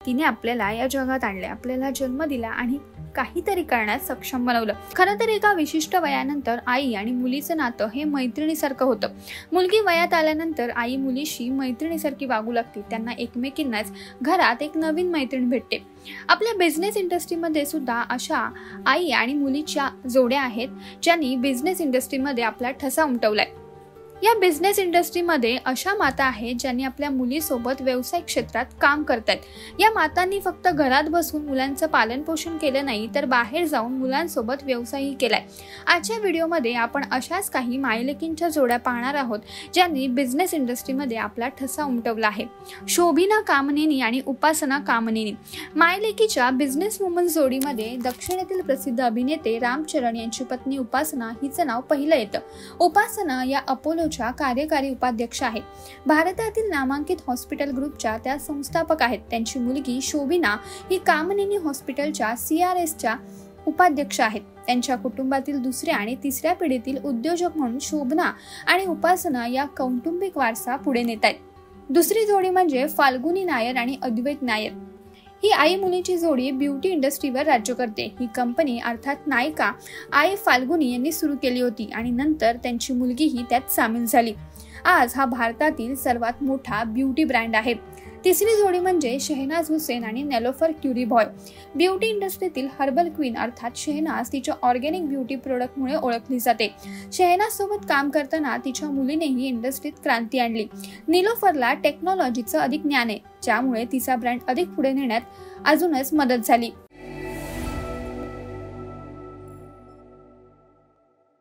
तिने आपल्याला या जगात आणले, आपल्याला जन्म दिला आणि काहीतरी करण्यात सक्षम बनवलं। खरं तर एका विशिष्ट वयानंतर आई आणि मुलीचं नातं हे मैत्रिणीसारखं होतं। मुलगी वयात आल्यानंतर आई मुलीशी मैत्रिणीसारखी वागू लागते, त्यांना एकमेकींनाच घरात एक नवीन मैत्रीण भेटते। आपल्या बिझनेस इंडस्ट्रीमध्ये सुद्धा अशा आई आणि मुलीच्या जोड्या आहेत ज्यांनी बिझनेस इंडस्ट्रीमध्ये आपला ठसा उमटवलाय। या बिझनेस इंडस्ट्रीमध्ये अशा माता आहेत ज्यांनी आपल्या मुलीसोबत व्यवसाय क्षेत्रात काम करतात। या मातांनी फक्त घरात बसून मुलांचं पालन पोषण केलं नाही, तर बाहेर जाऊन मुलांसोबत व्यवसायही केलाय। आजच्या व्हिडिओमध्ये आपण अशाच काही मायलेकींच्या जोड्या पाहणार आहोत ज्यांनी बिझनेस इंडस्ट्रीमध्ये आपला ठसा उमटवला आहे। शोभिना कामनेनी आणि उपासना कामनेनी। मायलेकीच्या बिझनेस वुमन जोडीमध्ये दक्षिणेतील प्रसिद्ध अभिनेते रामचरण यांची पत्नी उपासना हिचं नाव पहिलं येतं। उपासना या अपोलो कार्यकारी उपाध्यक्ष आहेत। भारतातील नामांकित हॉस्पिटल ग्रुपच्या त्या संस्थापक आहेत। त्यांची मुलगी शोभिना ही कामनेनी हॉस्पिटलच्या CRSच्या उपाध्यक्ष आहेत। त्यांच्या कुटुंबातील दुसऱ्या आणि तिसऱ्या पिढीतील उद्योजक म्हणून शोभना आणि उपासना या कौटुंबिक वारसा पुढे नेत आहेत। दुसरी जोडी म्हणजे फाल्गुनी नायर आणि अद्वैत नायर। ही आई मुलीची जोडी ब्युटी इंडस्ट्रीवर राज्य करते। ही कंपनी अर्थात नायिका आई फाल्गुनी यांनी सुरू केली होती आणि नंतर त्यांची मुलगीही त्यात सामील झाली। आज हा भारतातील सर्वात मोठा ब्युटी ब्रँड आहे। तिसरी जोडी म्हणजे शहनाज हुसेन आणि नेलोफर क्युरी बॉय। ब्युटी इंडस्ट्रीतील हर्बल क्वीन अर्थात शहनाज तिच्या ऑर्गॅनिक ब्युटी प्रोडक्टमुळे ओळखली जाते। शहनाज सोबत काम करताना तिच्या मुलीनेही इंडस्ट्रीत क्रांती आणली। निलोफरला टेक्नॉलॉजीचं अधिक ज्ञान आहे, ज्यामुळे तिचा ब्रँड अधिक पुढे नेण्यात अजूनच मदत झाली।